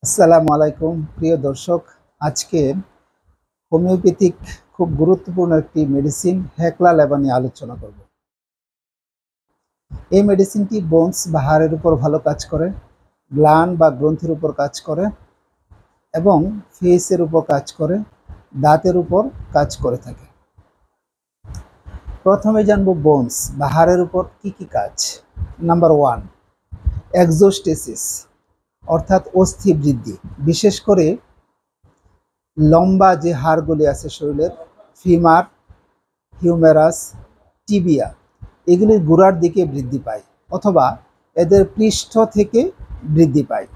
আসসালামু আলাইকুম প্রিয় দর্শক। আজকে হোমিওপ্যাথিক খুব গুরুত্বপূর্ণ একটি মেডিসিন হেকলা লেবা নিয়ে আলোচনা করব। এই মেডিসিনটি বোনস বা হাড়ের উপর ভালো কাজ করে, গ্ল্যান্ড বা গ্রন্থির উপর কাজ করে এবং ফেসের উপর কাজ করে, দাঁতের উপর কাজ করে থাকে। প্রথমে জানবো বোনস বা হাড়ের উপর কি কি কাজ। নাম্বার 1, এক্সোস্টেসিস অর্থাৎ অস্থি বৃদ্ধি, বিশেষ করে লম্বা যে হাড়গুলি আছে শরীরের, ফিমার, হিউমেরাস, টিবিয়া, এগুলির গোড়ার দিকে বৃদ্ধি পায় অথবা এদের পৃষ্ঠ থেকে বৃদ্ধি পায়।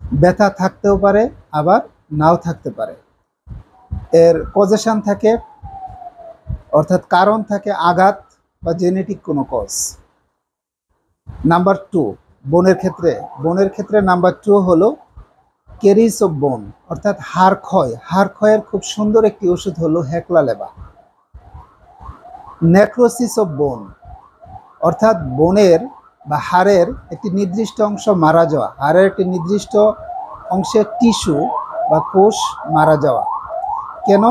ব্যথা থাকতেও পারে, আবার নাও থাকতে পারে। এর কজেশন থাকে, অর্থাৎ কারণ থাকে আঘাত বা জেনেটিক কোনো কজ। নাম্বার 2, বোনের ক্ষেত্রে নাম্বার 2 হলো ক্যারিস অফ বোন অর্থাৎ হাড় ক্ষয়। হাড় ক্ষয়ের খুব সুন্দর একটি ওষুধ হলো হেকলা লেবা। নেক্রোসিস অফ বোন অর্থাৎ বোনের বা হাড়ের একটি নির্দিষ্ট অংশ মারা যাওয়া, হাড়ের একটি নির্দিষ্ট অংশের টিস্যু বা কোষ মারা যাওয়া। কেন?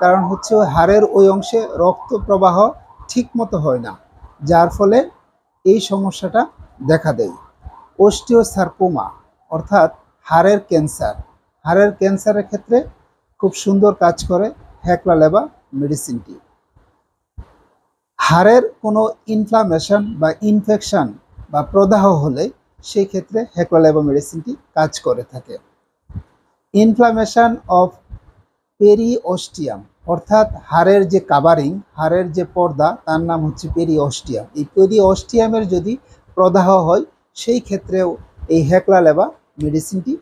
কারণ হচ্ছে ওই হাড়ের ওই অংশে রক্ত প্রবাহ ঠিক মতো হয় না, যার ফলে এই সমস্যাটা দেখা দেয়। অস্টিওসার্কোমা অর্থাৎ হাড়ের ক্যান্সার। হাড়ের ক্যান্সারের ক্ষেত্রে খুব সুন্দর কাজ করে হেকলা লেবা মেডিসিনটি। হাড়ের কোনো ইনফ্লামেশন বা ইনফেকশন বা প্রদাহ হলে সেই ক্ষেত্রে হেকলা লেবা মেডিসিনটি কাজ করে থাকে। ইনফ্লামেশন অফ পেরিওস্টিয়াম অর্থাৎ হাড়ের যে কাভারিং, হাড়ের যে পর্দা, তার নাম হচ্ছে পেরিওস্টিয়াম। এই পেরিওস্টিয়ামের যদি প্রদাহ হয় সেই ক্ষেত্রেও এই হেকলা লেবা মেডিসিনটি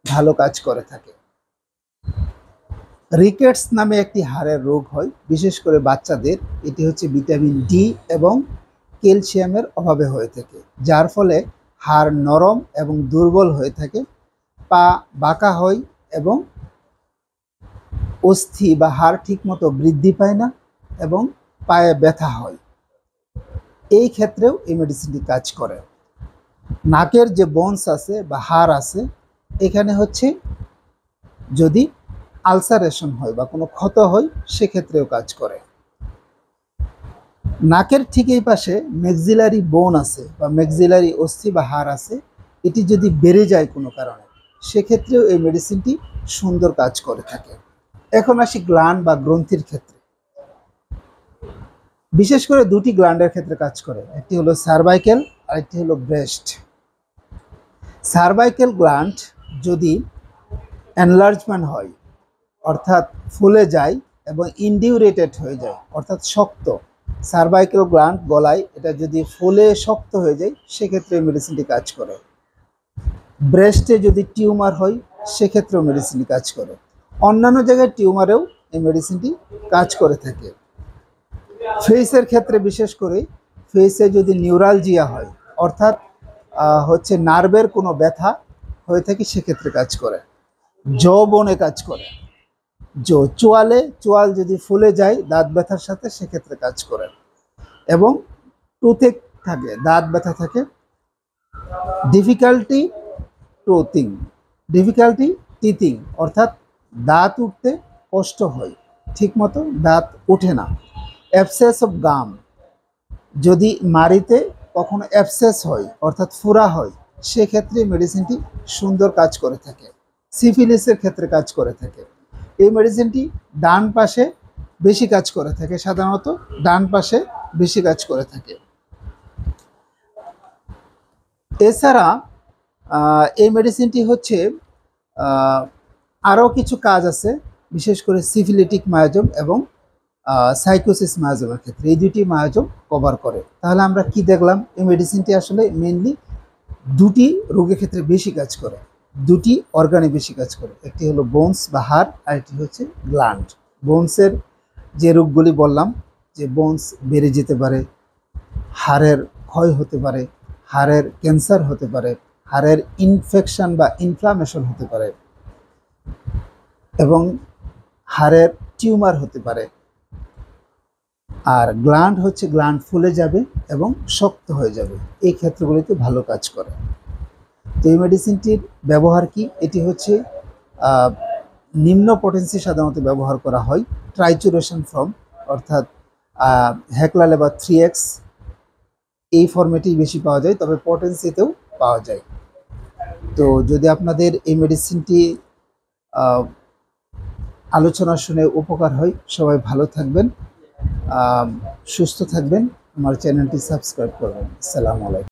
ভালো কাজ করে থাকে। রিকেটস নামে একটি হাড়ের রোগ হয়, বিশেষ করে বাচ্চাদের। এটি হচ্ছে ভিটামিন ডি এবং ক্যালসিয়ামের অভাবে হয়ে থাকে, যার ফলে হাড় নরম এবং দুর্বল হয়ে থাকে, পা বাঁকা হয় এবং অস্থি বা হাড় ঠিকমতো বৃদ্ধি পায় না এবং পায়ে ব্যথা হয়। এই ক্ষেত্রেও এই মেডিসিনটি কাজ করে। নাকের যে বোনস আছে বা হাড় আছে, এখানে হচ্ছে যদি আলসারেশন হয় বা কোনো ক্ষত হয় সেক্ষেত্রেও কাজ করে। নাকের ঠিক এই পাশে ম্যাক্সিলারি বোন আছে বা ম্যাক্সিলারি অস্থি বা হাড় আছে, এটি যদি বেড়ে যায় কোনো কারণে সেক্ষেত্রেও এই মেডিসিনটি সুন্দর কাজ করে থাকে। এখন আসি গ্ল্যান্ড বা গ্রন্থির ক্ষেত্রে। বিশেষ করে দুটি গ্ল্যান্ডের ক্ষেত্রে কাজ করে, একটি হলো সার্ভাইকেল আর একটি হলো ব্রেস্ট। সার্ভাইকেল গ্ল্যান্ড যদি এনলার্জমেন্ট হয় অর্থাৎ ফুলে যায় এবং ইনডিউরেটেড হয়ে যায় অর্থাৎ শক্ত, সার্ভাইকেল গ্ল্যান্ড গলায় এটা যদি ফুলে শক্ত হয়ে যায় সেক্ষেত্রে মেডিসিনটি কাজ করে। ব্রেস্টে যদি টিউমার হয় সেক্ষেত্রেও মেডিসিনটি কাজ করে। অন্যান্য জায়গায় টিউমারেও এই মেডিসিনটি কাজ করে থাকে। ফেসের ক্ষেত্রে বিশেষ করে ফেসে যদি নিউরালজিয়া হয় অর্থাৎ হচ্ছে নার্ভের কোনো ব্যথা হয়ে থাকে সেক্ষেত্রে কাজ করে। যৌবনে কাজ করে, চোয়াল যদি ফুলে যায় দাঁত ব্যথার সাথে সেক্ষেত্রে কাজ করে। এবং টুথেক থাকে, দাঁত ব্যথা থাকে, ডিফিকাল্টি টিথিং অর্থাৎ দাঁত উঠতে কষ্ট হয়, ঠিকমতো দাঁত ওঠে না। অ্যাবসেস অফ গাম, যদি মাড়িতে কখনো অ্যাবসেস হয় অর্থাৎ ফোড়া হয় সেক্ষেত্রে মেডিসিনটি সুন্দর কাজ করে থাকে। সিফিলিসের ক্ষেত্রে কাজ করে থাকে। এই মেডিসিনটি ডান পাশে বেশি কাজ করে থাকে, সাধারণত ডান পাশে বেশি কাজ করে থাকে। এছাড়া এই মেডিসিনটি হচ্ছে আরও কিছু কাজ আছে, বিশেষ করে সিফিলিটিক মায়োজম এবং সাইকোসিস মায়োজমের ক্ষেত্রে এই দুটি মায়োজম কভার করে। তাহলে আমরা কি দেখলাম, এই মেডিসিনটি আসলে মেনলি দুটি রোগের ক্ষেত্রে বেশি কাজ করে, দুটি অর্গানে বেশি কাজ করে। একটি হলো বোনস বা হাড় আর একটি হচ্ছে গ্ল্যান্ড। বোনসের যে রোগগুলি বললাম, যে বোনস বেড়ে যেতে পারে, হাড়ের ক্ষয় হতে পারে, হাড়ের ক্যান্সার হতে পারে, হাড়ের ইনফেকশন বা ইনফ্লামেশন হতে পারে এবং হাড়ের টিউমার হতে পারে। আর গ্ল্যান্ড হচ্ছে গ্ল্যান্ড ফুলে যাবে এবং শক্ত হয়ে যাবে, এই ক্ষেত্রগুলিতে ভালো কাজ করে। তো এই মেডিসিনটির ব্যবহার কি? এটি হচ্ছে নিম্ন পটেন্সি সাধারণত ব্যবহার করা হয় ট্রাইচুরেশন ফর্ম, অর্থাৎ হেকলালে বা 3x এই ফর্মেটেই বেশি পাওয়া যায়, তবে পটেন্সিতেও পাওয়া যায়। তো যদি আপনাদের এই মেডিসিনটি আলোচনা শুনে উপকার হয়, সবাই ভালো থাকবেন, সুস্থ থাকবেন, আমার চ্যানেলটি সাবস্ক্রাইব করবেন। আসসালামু আলাইকুম।